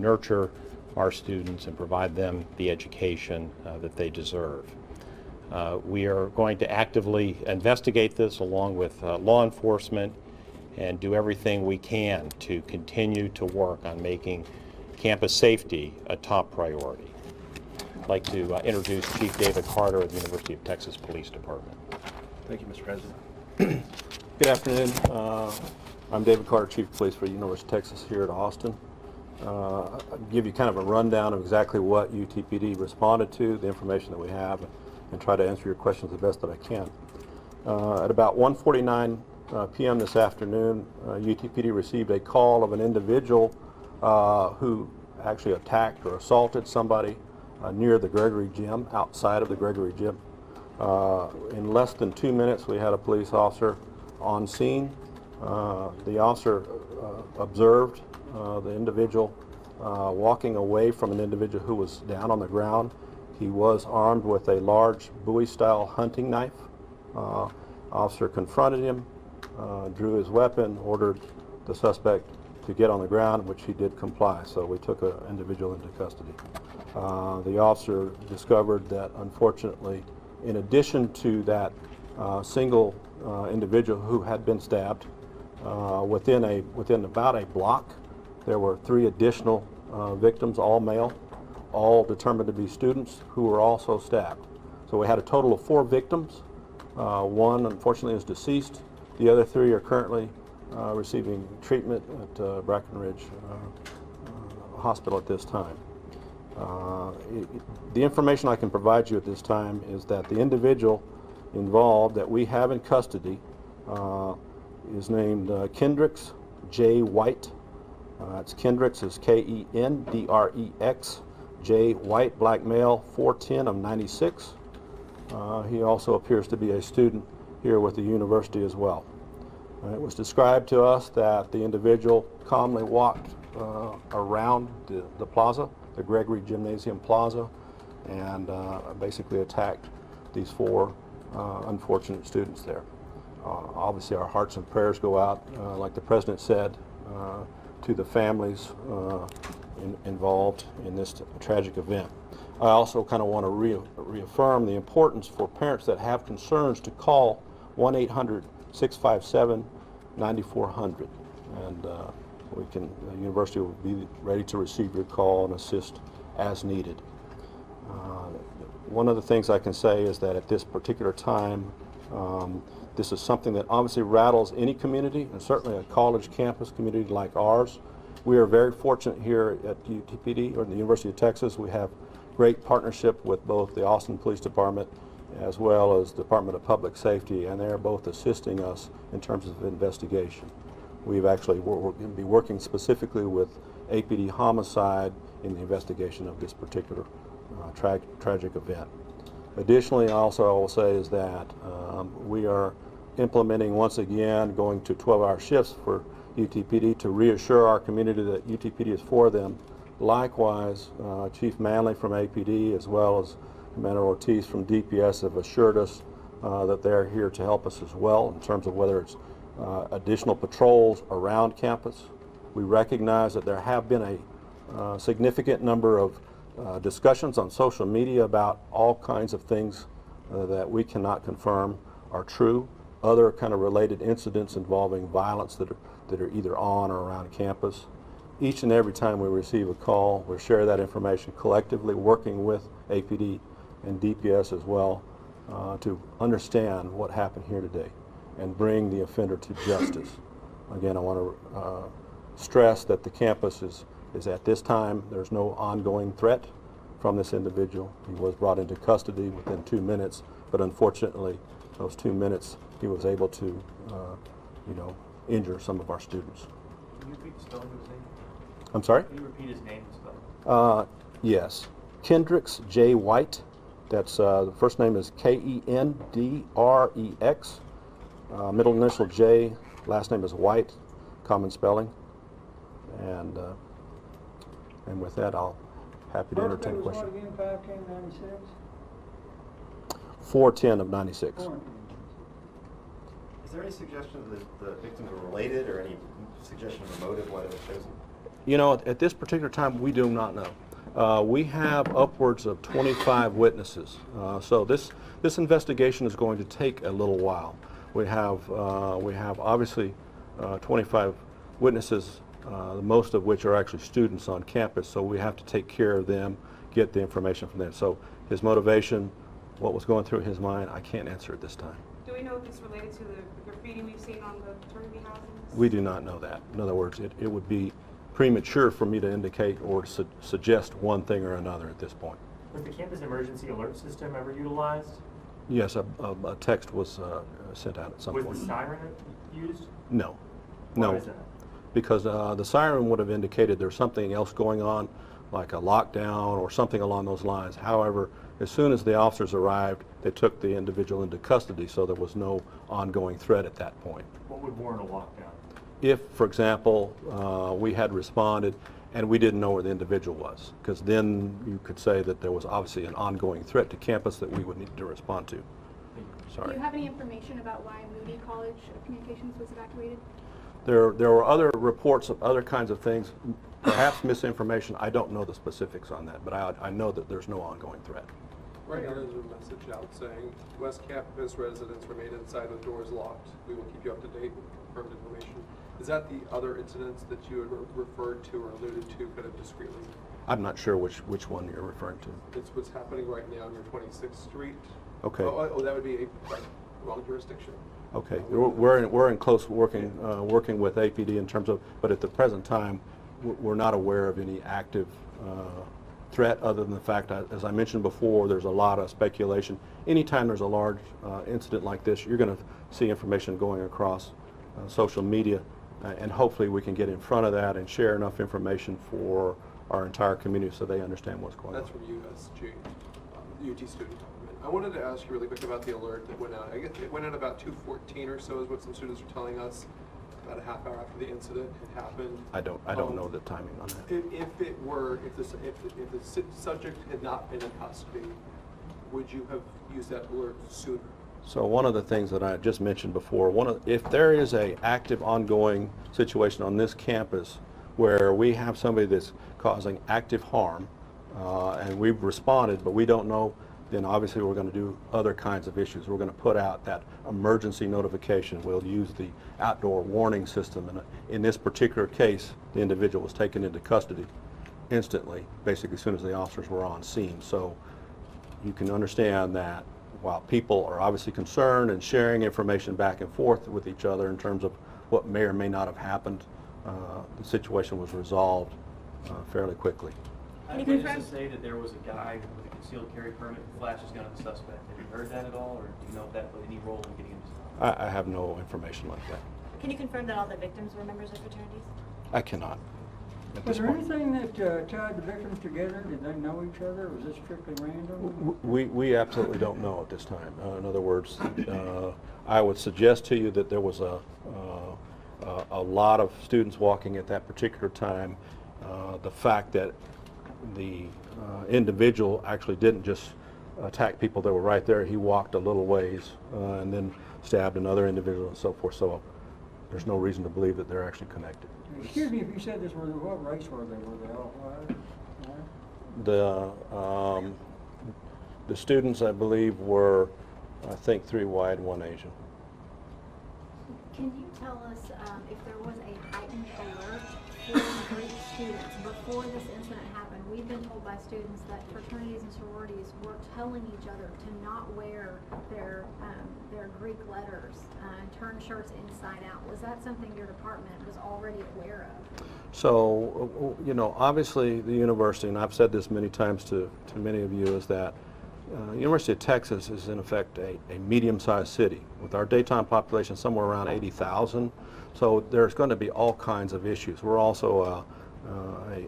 nurture our students and provide them the education that they deserve. We are going to actively investigate this along with law enforcement and do everything we can to continue to work on making campus safety a top priority. I'd like to introduce Chief David Carter of the University of Texas Police Department. Thank you, Mr. President. Good afternoon. I'm David Carter, Chief of Police for the University of Texas here at Austin. I'll give you kind of a rundown of exactly what UTPD responded to, the information that we have, and try to answer your questions the best that I can. At about 1:49 p.m. this afternoon, UTPD received a call of an individual who actually attacked or assaulted somebody near the Gregory Gym, outside of the Gregory Gym. In less than 2 minutes, we had a police officer on scene. The officer observed the individual walking away from an individual who was down on the ground. He was armed with a large Bowie-style hunting knife. Officer confronted him, drew his weapon, ordered the suspect to get on the ground, which he did comply. So we took an individual into custody. The officer discovered that, unfortunately, in addition to that single individual who had been stabbed, within about a block, there were 3 additional victims, all male, all determined to be students who were also stabbed. So we had a total of 4 victims. One, unfortunately, is deceased. The other 3 are currently receiving treatment at Brackenridge Hospital at this time. The information I can provide you at this time is that the individual involved that we have in custody is named Kendricks J. White. It's Kendricks is Kendrex J. White, black male, 4'10" of 96. He also appears to be a student here with the university as well. It was described to us that the individual calmly walked around the plaza, the Gregory Gymnasium Plaza, and basically attacked these 4 unfortunate students there. Obviously, our hearts and prayers go out, like the President said, to the families involved in this tragic event. I also kind of want to reaffirm the importance for parents that have concerns to call 1-800-657-9400, and the university will be ready to receive your call and assist as needed. One of the things I can say is that at this particular time, this is something that obviously rattles any community, and certainly a college campus community like ours. We are very fortunate here at UTPD, or the University of Texas. We have great partnership with both the Austin Police Department as well as the Department of Public Safety, and they're both assisting us in terms of investigation. We've actually going to be working specifically with APD Homicide in the investigation of this particular tragic event. Additionally, also I will say is that we are implementing once again, going to 12-hour shifts for UTPD to reassure our community that UTPD is for them. Likewise, Chief Manley from APD as well as Commander Ortiz from DPS have assured us that they're here to help us as well in terms of whether it's additional patrols around campus. We recognize that there have been a significant number of discussions on social media about all kinds of things that we cannot confirm are true. Other kind of related incidents involving violence that are either on or around campus. Each and every time we receive a call, we share that information collectively, working with APD and DPS as well to understand what happened here today and bring the offender to justice. Again, I want to stress that the campus is at this time, there's no ongoing threat from this individual. He was brought into custody within 2 minutes, but unfortunately, those 2 minutes, he was able to, injure some of our students. Can you repeat the spelling of his name? I'm sorry? Can you repeat his name and spelling? Yes. Kendricks J. White. That's the first name is Kendrex. Middle initial J. Last name is White. Common spelling. And with that, I'll happy to entertain questions. Again, 5/10/96? 4/10 of 96. Is there any suggestion that the victims were related, or any suggestion of a motive why they were chosen? You know, at this particular time, we do not know. We have upwards of 25 witnesses, so this investigation is going to take a little while. We have obviously 25 witnesses, most of which are actually students on campus, so we have to take care of them, get the information from them. So his motivation, what was going through his mind, I can't answer at this time. Do we know if it's related to the graffiti we've seen on the fraternity houses? We do not know that. In other words, it would be premature for me to indicate or suggest one thing or another at this point. Was the campus emergency alert system ever utilized? Yes, a text was sent out at some Was point. the siren used? No, Why no, is that? because the siren would have indicated there's something else going on, like a lockdown or something along those lines. However, as soon as the officers arrived, they took the individual into custody, so there was no ongoing threat at that point. What would warrant a lockdown? If, for example, we had responded and we didn't know where the individual was, because then you could say that there was obviously an ongoing threat to campus that we would need to respond to. Do Sorry. you have any information about why Moody College of Communications was evacuated? There were other reports of other kinds of things, perhaps misinformation. I don't know the specifics on that, but I know that there's no ongoing threat. Right now, there's a message out saying, West Campus residents remain inside with doors locked. We will keep you up to date with confirmed information. Is that the other incidents that you had referred to or alluded to kind of discreetly? I'm not sure which one you're referring to. It's what's happening right now near 26th Street. Okay. Oh, that would be a wrong jurisdiction. Okay. We're in close working with APD in terms of, but at the present time, we're not aware of any active threat other than the fact that, as I mentioned before, there's a lot of speculation. Anytime there's a large incident like this, you're going to see information going across social media, and hopefully we can get in front of that and share enough information for our entire community so they understand what's going on. That's from USG, UT student. I wanted to ask you really quick about the alert that went out. I guess it went out about 2:14 or so is what some students were telling us, about a half hour after the incident had happened. I don't know the timing on that. If the subject had not been in custody, would you have used that alert sooner? So one of the things that I just mentioned before, if there is a active ongoing situation on this campus where we have somebody that's causing active harm, and we've responded, but we don't know, then obviously we're going to do other kinds of issues. We're going to put out that emergency notification. We'll use the outdoor warning system. And in this particular case, the individual was taken into custody instantly, basically as soon as the officers were on scene. So you can understand that while people are obviously concerned and sharing information back and forth with each other in terms of what may or may not have happened, the situation was resolved fairly quickly. I had witnesses say that there was a guy with a concealed carry permit who flashed his gun at the suspect. Have you heard that at all, or do you know if that played any role in getting him stopped? I have no information like that. Can you confirm that all the victims were members of fraternities? I cannot at Was this there point. anything that tied the victims together? Did they know each other, or was this strictly random? We absolutely don't know at this time. In other words, I would suggest to you that there was a lot of students walking at that particular time. The fact that the individual actually didn't just attack people that were right there. He walked a little ways and then stabbed another individual and so forth. So there's no reason to believe that they're actually connected. Excuse me if you said this, what race were they? Were they all white? The students, I believe, were, I think, 3 white, 1 Asian. Can you tell us if there was a heightened alert for Greek students before this incident happened? We've been told by students that fraternities and sororities were telling each other to not wear their Greek letters and turn shirts inside out. Was that something your department was already aware of? So, you know, obviously the university, and I've said this many times to many of you, is that University of Texas is in effect a medium-sized city with our daytime population somewhere around 80,000. So there's going to be all kinds of issues. We're also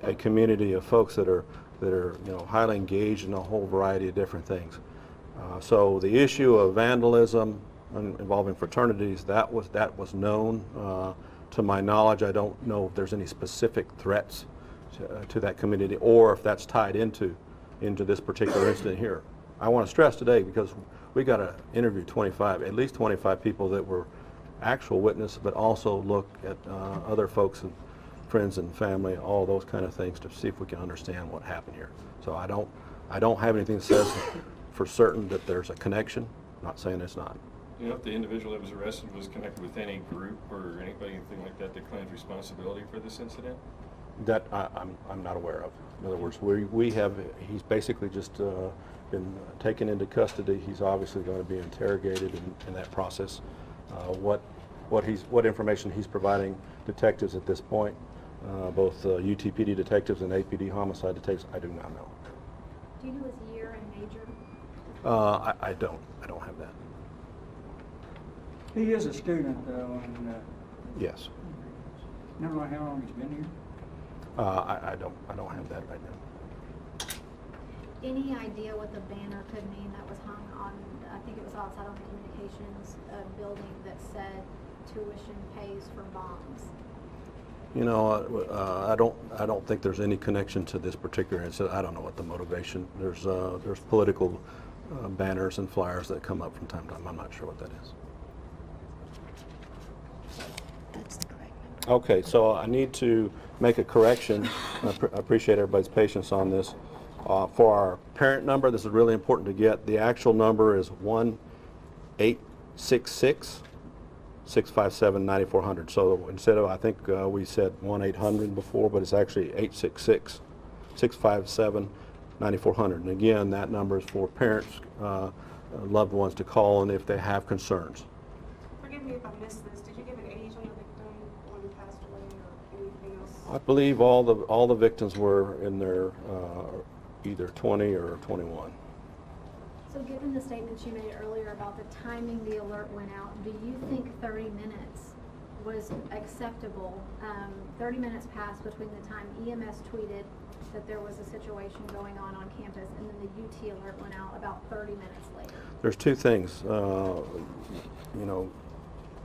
a community of folks that are you know, highly engaged in a whole variety of different things. So the issue of vandalism involving fraternities, that was known. To my knowledge, I don't know if there's any specific threats to that community or if that's tied into this particular incident here. I want to stress today, because we got to interview at least 25 people that were actual witnesses, but also look at other folks friends and family, all those kind of things to see if we can understand what happened here. So I don't have anything that says for certain that there's a connection. Not saying it's not. You know, if the individual that was arrested was connected with any group or anybody, anything like that claims responsibility for this incident? That I'm not aware of. In other words, he's basically just been taken into custody. He's obviously going to be interrogated in that process. What information he's providing detectives at this point, both UTPD detectives and APD homicide detectives, I do not know. Do you know his year and major? I don't have that. He is a student though, and Yes. never know how long he's been here. I don't have that right now. Any idea what the banner could mean that was hung on, I think it was outside on the communications building that said tuition pays for bombs? You know, I don't think there's any connection to this particular incident. I don't know what the motivation. There's political banners and flyers that come up from time to time. I'm not sure what that is. Okay, so I need to make a correction. I appreciate everybody's patience on this. For our parent number, this is really important to get. The actual number is 1-866-657-9400. So instead of, I think we said 1-800 before, but it's actually 866-657-9400. And again, that number is for parents, loved ones to call in if they have concerns. Forgive me if I missed this. Did you give an age on the victim when he passed away or anything else? I believe all the victims were in their either 20 or 21. So given the statements you made earlier about the timing the alert went out, do you think 30 minutes was acceptable? 30 minutes passed between the time EMS tweeted that there was a situation going on campus and then the UT alert went out about 30 minutes later. There's two things. You know,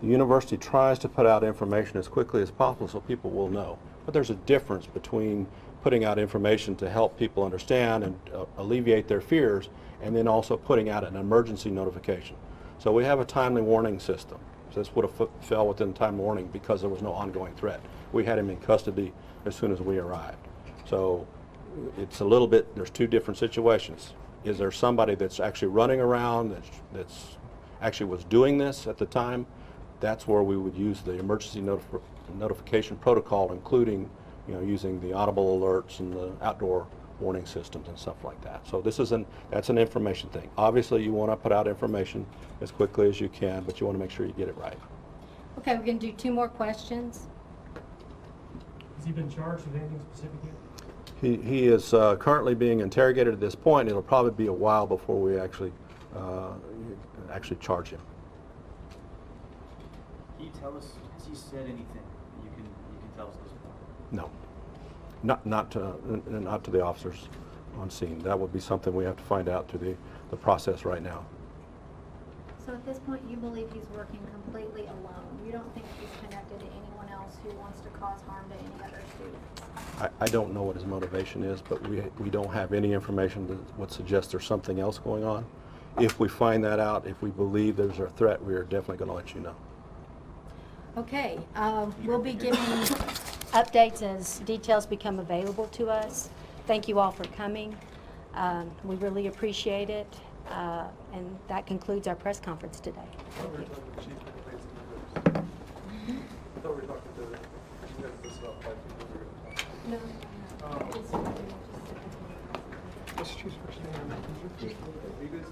the university tries to put out information as quickly as possible so people will know. But there's a difference between putting out information to help people understand and alleviate their fears, and then also putting out an emergency notification. So we have a timely warning system. So this would have fell within time warning because there was no ongoing threat. We had him in custody as soon as we arrived. So it's a little bit, there's two different situations. Is there somebody that's actually running around that's actually was doing this at the time? That's where we would use the emergency notification protocol, including, you know, using the audible alerts and the outdoor warning systems and stuff like that. So that's an information thing. Obviously, you want to put out information as quickly as you can, but you want to make sure you get it right. Okay, we're going to do 2 more questions. Has he been charged with anything specific yet? He is currently being interrogated at this point. It'll probably be a while before we actually charge him. Can you tell us, has he said anything that you can tell us this point? No, not to the officers on scene. That would be something we have to find out through the process right now. So at this point, you believe he's working completely alone? You don't think he's connected to anyone else who wants to cause harm to any other students? I don't know what his motivation is, but we don't have any information that would suggest there's something else going on. If we find that out, if we believe there's a threat, we are definitely going to let you know. Okay, we'll be giving updates as details become available to us. Thank you all for coming. We really appreciate it. And that concludes our press conference today. I thought we were talking to the chief of complaints and members. I thought we were talking to you guys this about 5 people we were going to talk to. No. What's the chief's first name? Are you guys